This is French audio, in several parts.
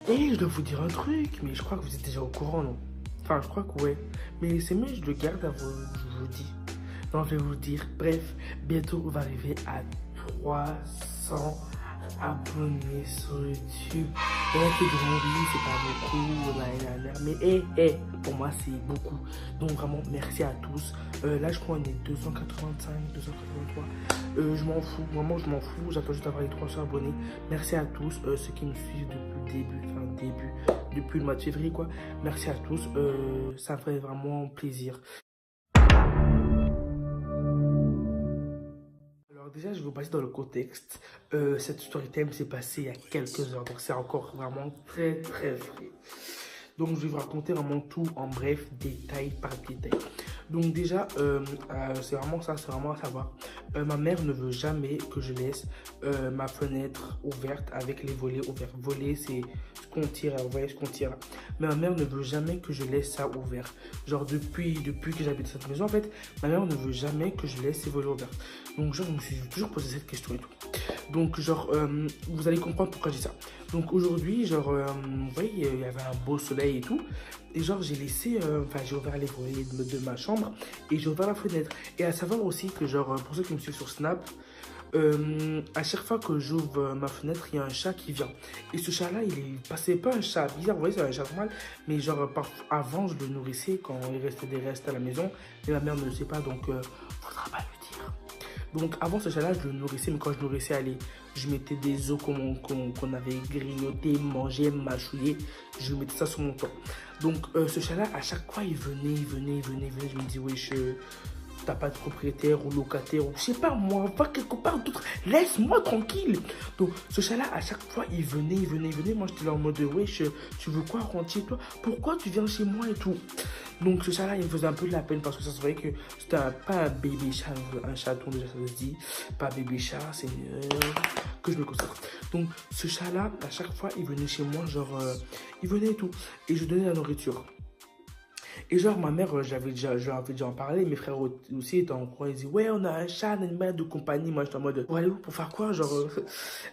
Et je dois vous dire un truc, mais je crois que vous êtes déjà au courant, non? Enfin, je crois que ouais. Mais c'est mieux, je le garde à vous, je vous dis. Non, je vais vous le dire. Bref, bientôt, on va arriver à 300 abonnés sur YouTube. Il y en a qui diront, oui, c'est pas beaucoup, mais pour moi, c'est beaucoup. Donc, vraiment, merci à tous. Là, je crois qu'on est 285, 283. Je m'en fous, vraiment, je m'en fous. J'attends juste d'avoir les 300 abonnés. Merci à tous, ceux qui me suivent depuis le début, depuis le mois de février, quoi. Merci à tous, ça me fait vraiment plaisir. Alors déjà, je vais vous passer dans le contexte. Cette story time s'est passée il y a quelques heures, donc c'est encore vraiment très très frais. Donc je vais vous raconter vraiment tout en bref, détail par détail. Donc déjà, c'est vraiment ça, c'est vraiment à savoir. Ma mère ne veut jamais que je laisse ma fenêtre ouverte avec les volets ouverts. Volet, c'est ce qu'on tire, vous voyez ce qu'on tire là. Mais ma mère ne veut jamais que je laisse ça ouvert. Genre depuis que j'habite cette maison, en fait, ma mère ne veut jamais que je laisse ces volets ouverts. Donc genre, je me suis toujours posé cette question et tout. Donc genre, vous allez comprendre pourquoi je dis ça. Donc aujourd'hui, genre, vous voyez, il y avait un beau soleil et tout. Et genre, j'ai laissé, j'ai ouvert les volets de ma chambre et j'ai ouvert la fenêtre. Et à savoir aussi que genre, pour ceux qui me suivent sur Snap, à chaque fois que j'ouvre ma fenêtre, il y a un chat qui vient. Et ce chat-là, il est passé pas un chat bizarre, vous voyez, c'est un chat normal. Mais genre, avant, je le nourrissais quand il restait des restes à la maison. Mais ma mère ne le sait pas, donc faudra pas lui dire. Donc avant ce chat-là, je le nourrissais, mais quand je le nourrissais, allez, je mettais des os qu'on avait grignotés, mangés, mâchouillés. Je mettais ça sur mon toit. Donc ce chat-là, à chaque fois, il venait. Je me dis, wesh, t'as pas de propriétaire ou locataire ou je sais pas moi, va quelque part d'autre, laisse-moi tranquille. Donc ce chat-là, à chaque fois, il venait. Moi, j'étais là en mode, wesh, tu veux quoi rentrer toi? Pourquoi tu viens chez moi et tout? Donc ce chat-là, il me faisait un peu de la peine parce que ça se voyait que c'était pas un bébé chat, un chaton déjà, ça se dit. Pas bébé chat, c'est que je me concentre. Donc ce chat-là, à chaque fois, il venait chez moi, genre, il venait et tout. Et je donnais la nourriture. Et genre, ma mère, j'avais déjà en parlé, mes frères aussi étaient en courant, ils disaient, ouais, on a un chat, un animal de compagnie. Moi, j'étais en mode, pour aller où, pour faire quoi? Genre,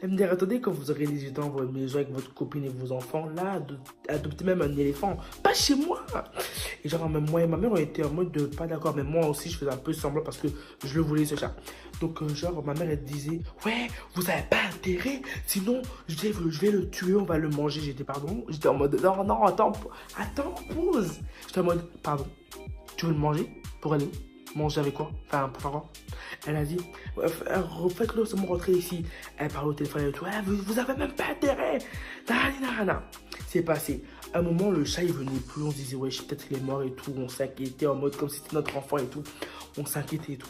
elle me dit, attendez, quand vous aurez les yeux dans votre maison avec votre copine et vos enfants, là, adoptez même un éléphant, pas chez moi. Et genre, même moi et ma mère, on était en mode de pas d'accord, mais moi aussi, je faisais un peu semblant parce que je le voulais, ce chat. Donc, genre, ma mère, elle disait, ouais, vous avez pas intérêt, sinon, je vais le tuer, on va le manger. J'étais, pardon, j'étais en mode, non, attends, pause. J'étais en mode, pardon, tu veux le manger? Pour aller manger avec quoi? Enfin, pour faire quoi? Elle a dit, faites-le seulement rentrer ici. Elle parle au téléphone et tout, vous avez même pas intérêt. C'est passé. À un moment, le chat, il venait plus, on se disait, ouais, peut-être qu'il est mort et tout. On s'inquiétait en mode comme si c'était notre enfant et tout. On s'inquiétait et tout.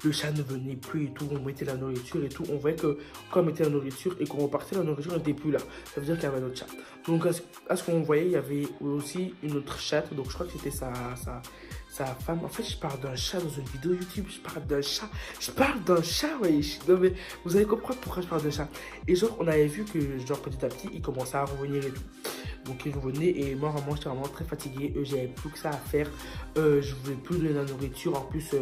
Le chat ne venait plus et tout, on mettait la nourriture et tout. On voyait que quand on mettait la nourriture et qu'on repartait, la nourriture n'était plus là. Ça veut dire qu'il y avait un autre chat. Donc à ce qu'on voyait, il y avait aussi une autre chatte. Donc je crois que c'était sa femme. En fait, je parle d'un chat dans une vidéo YouTube. Je parle d'un chat, ouais. Non, mais vous allez comprendre pourquoi je parle d'un chat. Et genre, on avait vu que genre petit à petit, il commençait à revenir et tout. Donc il revenait et moi vraiment j'étais vraiment très fatigué, j'avais plus que ça à faire, je voulais plus donner de la nourriture, en plus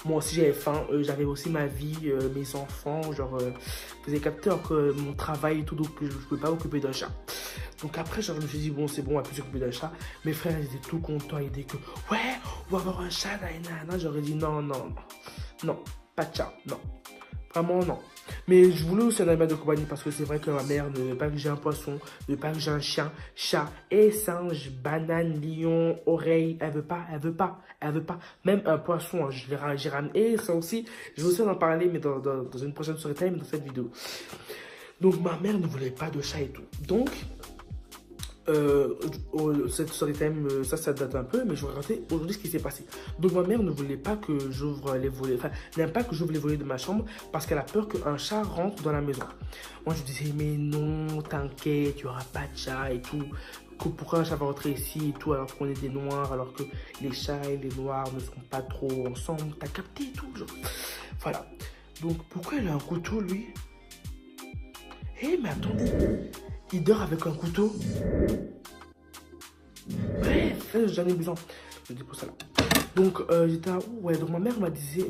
moi aussi j'avais faim, j'avais aussi ma vie, mes enfants, genre vous avez capté encore mon travail et tout, donc je ne pouvais pas m'occuper d'un chat. Donc après genre, je me suis dit bon c'est bon, on va plus s'occuper d'un chat. Mes frères ils étaient tout contents, ils disaient que ouais on va avoir un chat, j'aurais dit non, pas de chat, non. Vraiment, non. Mais je voulais aussi un animal de compagnie parce que c'est vrai que ma mère ne veut pas que j'ai un poisson, ne veut pas que j'ai un chien, chat et singe, banane, lion, oreille. Elle veut pas. Même un poisson, j'ai ramené. Et ça aussi, je vais aussi en parler, mais dans une prochaine story time, dans cette vidéo. Donc ma mère ne voulait pas de chat et tout. Donc, cette story time, ça date un peu, mais je vais raconter aujourd'hui ce qui s'est passé. Donc ma mère ne voulait pas que j'ouvre les volets, enfin, n'aime pas que j'ouvre les volets de ma chambre parce qu'elle a peur qu'un chat rentre dans la maison. Moi je disais, mais non, t'inquiète, il n'y aura pas de chat et tout. Pourquoi un chat va rentrer ici et tout alors qu'on est des noirs, alors que les chats et les noirs ne sont pas trop ensemble, t'as capté et tout, genre. Voilà. Donc pourquoi il a un couteau lui? Eh mais attendez, il dort avec un couteau. Bref, j'en ai besoin. Je dépose ça là. Donc, j'étais là, ouais, donc ma mère me disait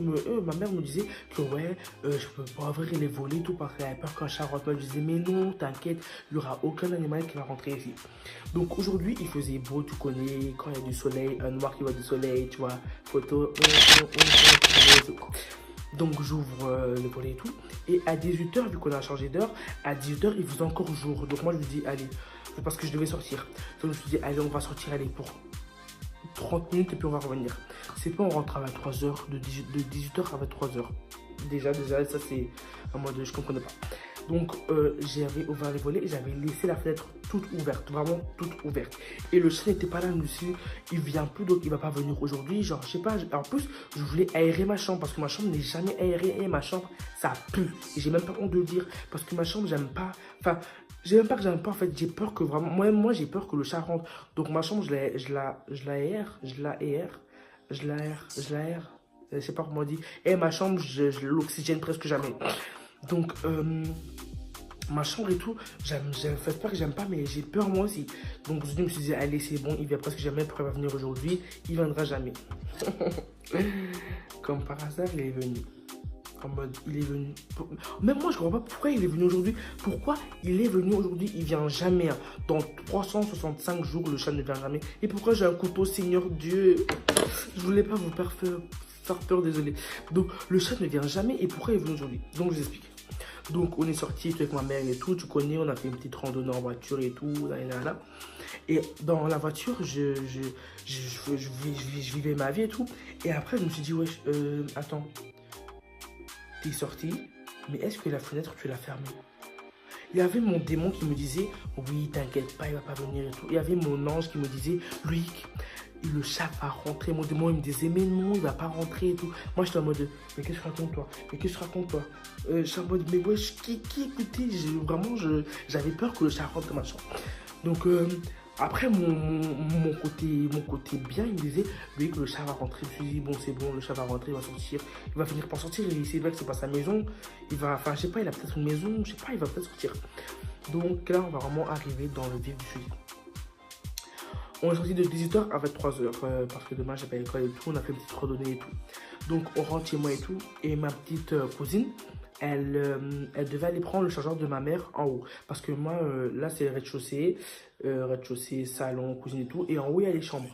que ouais, je peux pas ouvrir les volets et tout parce qu'elle avait peur qu'un chat rentre. Moi, je disais, mais non, t'inquiète, il n'y aura aucun animal qui va rentrer ici. Donc, aujourd'hui, il faisait beau, tu connais, quand il y a du soleil, un noir qui voit du soleil, tu vois, photo, donc j'ouvre le volet et tout. Et à 18 h, vu qu'on a changé d'heure, à 18 h, il faisait encore jour. Donc moi je me dis, allez, parce que je devais sortir. Donc je me suis dit, allez, on va sortir, allez, pour 30 minutes et puis on va revenir. C'est pas on rentre à 23 h, de 18 h à 23 h. Déjà, ça c'est un mode, je comprenais pas. Donc j'avais ouvert les volets et j'avais laissé la fenêtre toute ouverte, vraiment toute ouverte. Et le chat n'était pas là, monsieur, il vient plus, donc il va pas venir aujourd'hui. Genre, je sais pas, en plus, je voulais aérer ma chambre parce que ma chambre n'est jamais aérée et ma chambre, ça pue. Et j'ai même pas honte de le dire parce que ma chambre, j'aime pas. Enfin, j'ai même pas que j'aime pas, en fait, j'ai peur que vraiment, moi j'ai peur que le chat rentre. Donc ma chambre, je l'aère, je sais pas comment on dit. Et ma chambre, je l'oxygène presque jamais. Donc, ma chambre et tout, faites pas que j'aime pas, mais j'ai peur moi aussi. Donc, je me suis dit, allez, c'est bon, il vient presque jamais, pourquoi il va venir aujourd'hui? Il viendra jamais. Comme par hasard, il est venu. En mode, il est venu. Même moi, je comprends pas pourquoi il est venu aujourd'hui. Pourquoi il est venu aujourd'hui? Il vient jamais. Hein. Dans 365 jours, le chat ne vient jamais. Et pourquoi j'ai un couteau, Seigneur Dieu? Je voulais pas vous faire peur, désolé. Donc, le chat ne vient jamais. Et pourquoi il est venu aujourd'hui? Donc, je vous explique. Donc, on est sorti avec ma mère et tout. Tu connais, on a fait une petite randonnée en voiture et tout. Là. Et dans la voiture, je vivais ma vie et tout. Et après, je me suis dit, ouais, attends. T'es sorti, mais est-ce que la fenêtre, tu l'as fermée? Il y avait mon démon qui me disait, oui, t'inquiète pas, il va pas venir et tout. Il y avait mon ange qui me disait, Loïc, le chat va rentrer. Mon démon, il me disait, mais non, il va pas rentrer et tout. Moi, j'étais en mode, mais qu'est-ce que je raconte, toi? J'étais en mode, mais ouais, qui écoutez, j'avais peur que le chat rentre dans ma chambre. Donc, après, mon côté bien, il me disait, oui, que le chat va rentrer. Je me suis dit, bon, c'est bon, le chat va rentrer, il va sortir. Il va finir par sortir. C'est vrai que c'est pas sa maison. Enfin, je sais pas, il a peut-être une maison. Je sais pas, il va peut-être sortir. Donc là, on va vraiment arriver dans le vif du sujet. On est sorti de 18 h à 23 h parce que demain, j'ai pas l'école et tout. On a fait une petite randonnée et tout. Donc, on rentre chez moi et tout. Et ma petite cousine, elle devait aller prendre le chargeur de ma mère en haut. Parce que moi, là, c'est le rez-de-chaussée. Rez-de-chaussée, salon, cuisine et tout. Et en haut, il y a les chambres.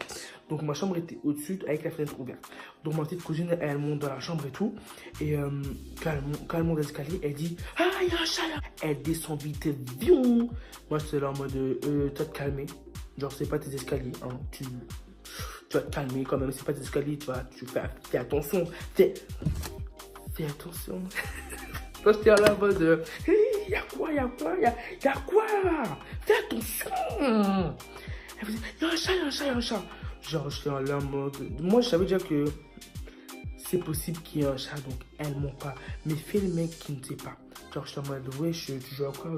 Donc, ma chambre était au-dessus avec la fenêtre ouverte. Donc, ma petite cousine, elle monte dans la chambre et tout. Et quand elle monte l'escalier, elle dit, ah, il y a un chat là. Elle descend vite, vion. Moi, j'étais là en mode, tu vas te calmer. Genre, c'est pas tes escaliers. Hein. Tu vas te calmer quand même. C'est pas tes escaliers. Tu fais attention. Fais attention. Moi, j'étais à la mode, il y a quoi? Fais attention. Elle faisait, il y a un chat. Genre, j'étais en là en mode, moi, je savais déjà que c'est possible qu'il y ait un chat, donc elle ment pas. Mais fais le mec qui ne sait pas. Genre, j'étais en mode, ouais, tu joues à quoi?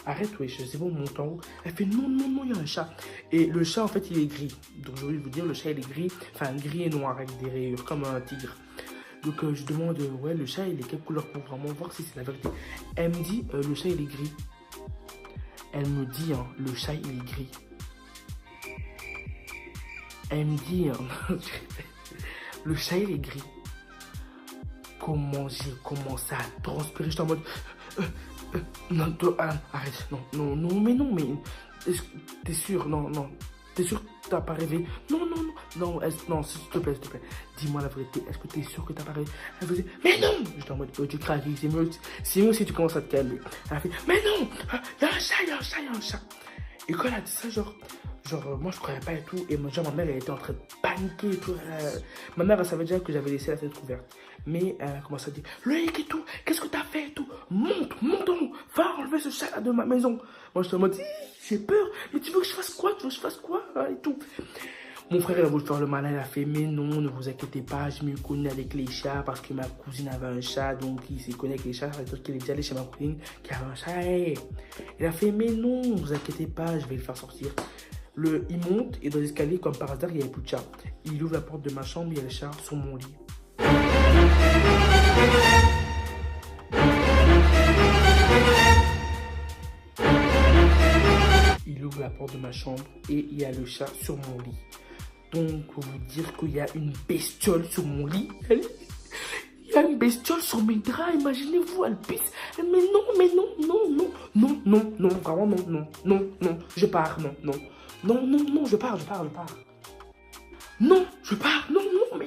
Arrête, ouais, c'est bon, monte en haut. Elle fait, non, il y a un chat. Et le chat, en fait, il est gris. Donc, je voulais vous dire, le chat, il est gris. Enfin, gris et noir avec des rayures, comme un tigre. Donc, je demande, ouais, le chat, il est quelle couleur pour vraiment voir si c'est la vérité. Elle me dit, le chat, il est gris. Elle me dit, hein, le chat, il est gris. Elle me dit, hein, le chat, il est gris. Comment j'ai commencé à transpirer? J'étais en mode, non, arrête, non, mais t'es sûr, non, t'es sûr que t'as pas rêvé? Non, s'il te plaît, dis-moi la vérité, est-ce que t'es sûr que t'as pas rêvé? Elle faisait, mais non! J'étais en mode, tu craques, c'est mieux si tu commences à te calmer. Elle a fait, mais non! Il y a un chat. Et quand elle a dit ça, genre, moi je croyais pas et tout, et genre ma mère elle était en train de paniquer et tout. Ma mère elle savait déjà que j'avais laissé la fenêtre ouverte, mais elle a commencé à dire, Loïc et tout, qu'est-ce que t'as fait et tout? Monte en haut, va enlever ce chat là de ma maison. Moi j'étais en mode, j'ai peur, mais tu veux que je fasse quoi? Et tout. Mon frère il a voulu faire le malin, il a fait, mais non, ne vous inquiétez pas, je me connais avec les chats parce que ma cousine avait un chat, donc il s'est connu avec les chats, c'est-à-dire qu'il est déjà allé chez ma cousine qui avait un chat. Il a fait, mais non, ne vous inquiétez pas, je vais le faire sortir. Il monte et dans l'escalier, comme par hasard, il n'y avait plus de chat. Il ouvre la porte de ma chambre, il y a le chat sur mon lit. Il ouvre la porte de ma chambre et il y a le chat sur mon lit. Donc, pour vous dire qu'il y a une bestiole sur mon lit. Il y a une bestiole sur mes draps, imaginez-vous, elle pisse. Mais non, vraiment non, je pars, non, je pars. Non, je pars, non, mais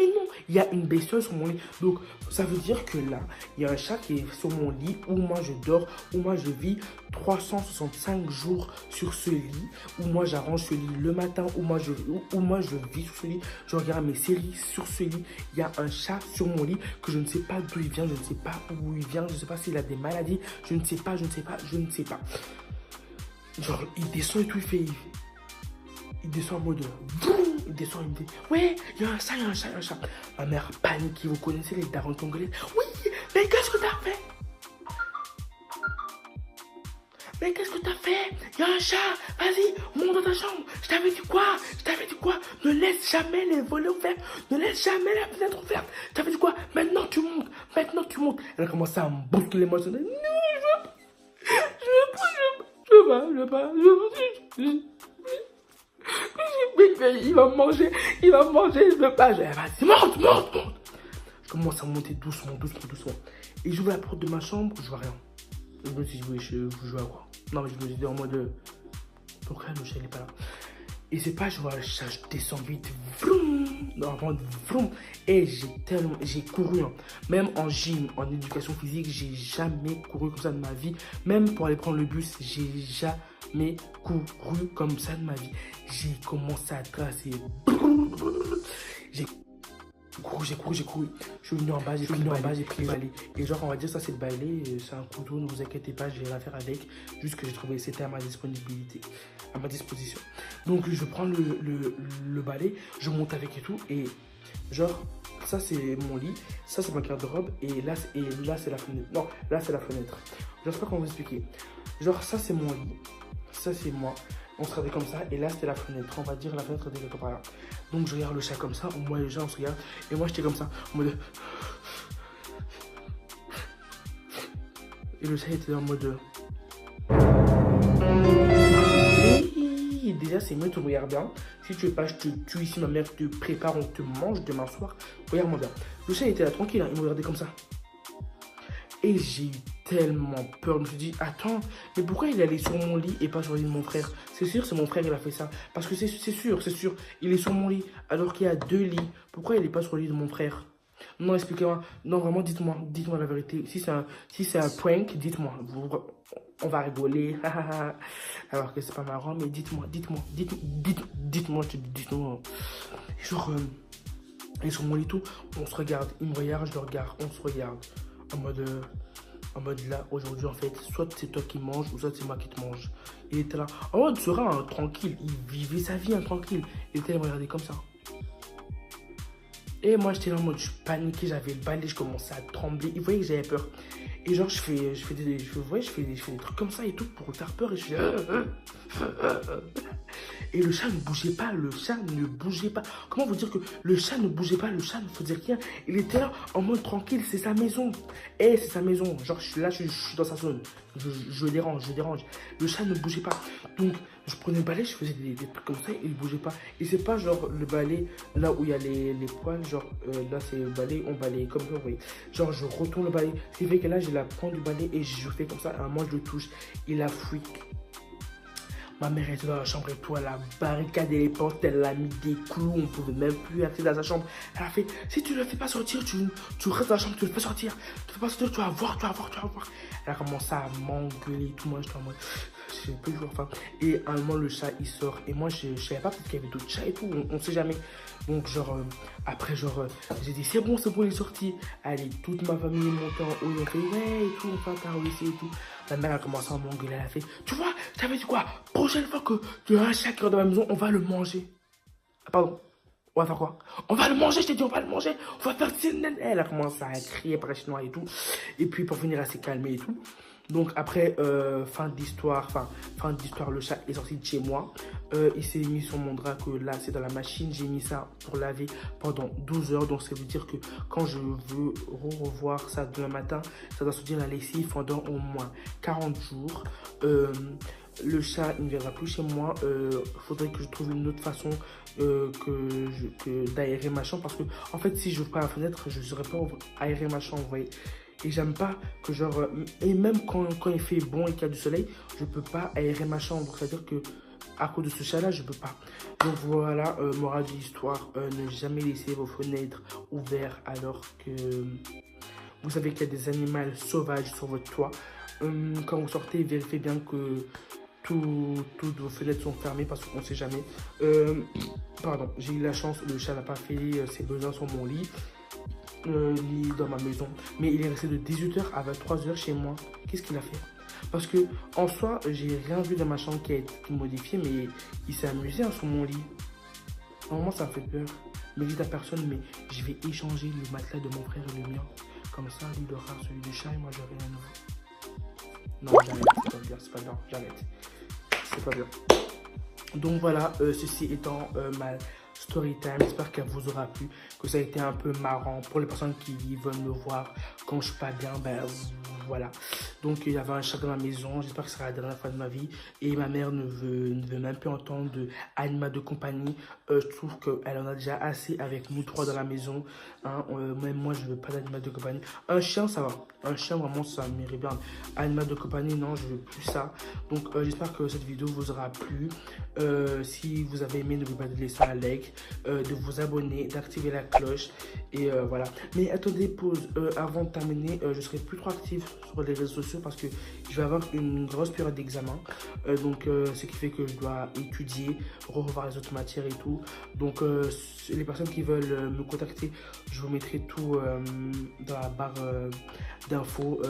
non, il y a une bestiole sur mon lit. Donc, ça veut dire que là, il y a un chat qui est sur mon lit, où moi je dors, où moi je vis 365 jours sur ce lit, où moi j'arrange ce lit le matin, où moi je vis sur ce lit, je regarde mes séries sur ce lit. Il y a un chat sur mon lit que je ne sais pas d'où il vient, je ne sais pas où il vient, je ne sais pas s'il a des maladies, je ne sais pas. Genre, il descend et tout, il descend en mode... Il descend, il me dit, ouais, il y a un chat. Ma mère panique, vous connaissez les darons congolais. Oui, mais qu'est-ce que t'as fait? Il y a un chat, vas-y, monte dans ta chambre. Je t'avais dit quoi? Ne laisse jamais les volets ouverts, ne laisse jamais la fenêtre ouverte. Je t'avais dit quoi? Maintenant tu montes. Elle a commencé à me bousculer moi. Non, je veux pas. Il va manger, je veux pas. Vas-y, monte. Je commence à monter doucement. Et j'ouvre la porte de ma chambre, je vois rien. Je me dis, oui, vous jouez à quoi? Non, mais je me dis en mode, pourquoi le chat il est pas là? Et c'est pas, je vois le chat, je descends vite, vroom, et j'ai couru, hein. Même en gym, en éducation physique, j'ai jamais couru comme ça de ma vie. Même pour aller prendre le bus, j'ai jamais couru comme ça de ma vie. J'ai commencé à tracer, j'ai couru. Je suis venu en bas, j'ai pris le balai. Et genre, on va dire ça, c'est le balai, c'est un couteau, ne vous inquiétez pas, j'ai rien à faire avec. Juste que j'ai trouvé, c'était à ma disposition. Donc, je prends le balai, je monte avec et tout. Et genre, ça, c'est mon lit, ça, c'est ma garde-robe. Et là, c'est la fenêtre. Non, là, c'est la fenêtre. Je sais pas comment vous expliquer. Genre, ça, c'est mon lit. Ça, c'est moi. On se regardait comme ça, et là c'était la fenêtre, on va dire la fenêtre de quelque part là. Donc je regarde le chat comme ça, moi et le chat on se regarde, et moi j'étais comme ça, en mode... Et le chat était en mode... Et déjà c'est mieux de te regarder bien. Si tu veux pas, je te tue ici, ma mère te prépare, on te mange demain soir. Regarde-moi bien. Le chat était là tranquille, hein, il me regardait comme ça. Et j'ai eu tellement peur, je me suis dit, attends, mais pourquoi il est allé sur mon lit et pas sur le lit de mon frère? C'est sûr, c'est mon frère qui a fait ça. Parce que c'est sûr, il est sur mon lit, alors qu'il y a 2 lits. Pourquoi il n'est pas sur le lit de mon frère? Non, expliquez-moi. Non, vraiment, dites-moi la vérité. Si c'est un prank, dites-moi. On va rigoler. Alors que c'est pas marrant, mais dites-moi, je te dis, dites-moi. Genre, il est sur mon lit tout, on se regarde, il me regarde, je le regarde, on se regarde. En mode là, aujourd'hui, en fait, soit c'est toi qui manges, ou soit c'est moi qui te mange. Il était là, en mode serein, hein, tranquille. Il vivait sa vie, hein, tranquille. Il était là, il me regardait comme ça. Et moi, j'étais là en mode, je paniquais, j'avais le balai, je commençais à trembler. Il voyait que j'avais peur. Et genre, je fais des trucs comme ça et tout pour faire peur. Et je fais... Et le chat ne bougeait pas. Comment vous dire que le chat ne bougeait pas? Le chat ne faisait rien. Il était là en mode tranquille, c'est sa maison. Et c'est sa maison. Genre, je suis dans sa zone. Je dérange. Le chat ne bougeait pas. Donc, je prenais le balai, je faisais des trucs comme ça, et il ne bougeait pas. Et c'est pas genre le balai là où il y a les poils. Genre, là, c'est le balai, on balaye comme ça, vous voyez. Genre, je retourne le balai. Ce qui fait que là, j'ai la pointe du balai et je fais comme ça. À un moment, je le touche. Il a fui. Ma mère était dans la chambre et tout, elle a barricadé les portes, elle a mis des clous, on ne pouvait même plus accéder à sa chambre. Elle a fait, si tu ne le fais pas sortir, tu restes dans la chambre, tu le fais sortir. Tu ne fais pas sortir, tu vas voir. Elle a commencé à m'engueuler et tout, moi j'étais en mode, j'ai peu joué, enfin. Et à un moment, le chat, il sort. Et moi, je ne savais pas peut-être qu'il y avait d'autres chats et tout, on ne sait jamais. Donc, genre, après, genre, j'ai dit, c'est bon, il est sorti. Allez, toute ma famille est montée en haut, ils ont fait, ouais, et tout, enfin, t'as réussi et tout. La mère a commencé à m'engueuler, elle a fait, tu vois, t'avais dit quoi? Prochaine fois que tu as un chat qui rentre dans la maison, on va le manger. Ah, pardon. On va faire quoi? On va le manger, je t'ai dit, on va le manger. On va faire CNN. Elle a commencé à crier par chinois et tout. Et puis, pour finir, elle s'est calmée et tout. Donc après, fin d'histoire, le chat est sorti de chez moi. Il s'est mis sur mon drap, que là c'est dans la machine. J'ai mis ça pour laver pendant 12 heures. Donc ça veut dire que quand je veux revoir ça demain matin, ça doit se dire la lessive pendant au moins 40 jours. le chat il ne viendra plus chez moi. Faudrait que je trouve une autre façon d'aérer ma chambre, parce que en fait si j'ouvre pas la fenêtre, je ne saurais pas aérer ma chambre, vous voyez. Et j'aime pas que genre, et même quand il fait bon et qu'il y a du soleil, je peux pas aérer ma chambre. C'est-à-dire que à cause de ce chat-là, je peux pas. Donc voilà, morale de l'histoire, ne jamais laisser vos fenêtres ouvertes alors que vous savez qu'il y a des animaux sauvages sur votre toit. Quand vous sortez, vérifiez bien que toutes vos fenêtres sont fermées, parce qu'on ne sait jamais. Pardon, j'ai eu la chance, le chat n'a pas fait ses besoins sur mon lit. Dans ma maison, mais il est resté de 18h à 23h chez moi. Qu'est-ce qu'il a fait? Parce que en soi, j'ai rien vu dans ma chambre qui a été modifié, mais il s'est amusé sur mon lit. Normalement, ça me fait peur. Mais dites à personne, mais je vais échanger le matelas de mon frère et le mien. Comme ça, lui il aura celui du chat et moi j'aurai un nouveau. Non, j'arrête, c'est pas bien, c'est pas bien, j'arrête. C'est pas bien. Donc voilà, ceci étant ma story time, j'espère qu'elle vous aura plu, que ça a été un peu marrant pour les personnes qui veulent me voir quand je suis pas bien, ben voilà. Donc il y avait un chat dans la maison, j'espère que ce sera la dernière fois de ma vie, et ma mère ne veut même plus entendre d'animal de compagnie. Je trouve qu'elle en a déjà assez avec nous trois dans la maison, hein. Même moi je veux pas d'animal de compagnie. Un chien ça va, un chien vraiment ça m'irait bien. Animal de compagnie non, je veux plus ça. Donc j'espère que cette vidéo vous aura plu. Si vous avez aimé, n'oubliez pas de laisser un like, de vous abonner, d'activer la cloche, et voilà. Mais attendez, pause, avant de terminer, je serai plus trop actif sur les réseaux sociaux parce que je vais avoir une grosse période d'examen, donc ce qui fait que je dois étudier, revoir les autres matières et tout. Donc les personnes qui veulent me contacter, je vous mettrai tout dans la barre d'infos,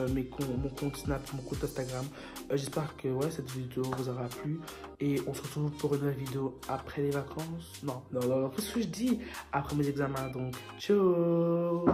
mon compte Snap, mon compte Instagram. J'espère que ouais, cette vidéo vous aura plu, et on se retrouve pour une nouvelle vidéo après les vacances. Non, qu'est-ce que je dis? Après mes examens, donc ciao.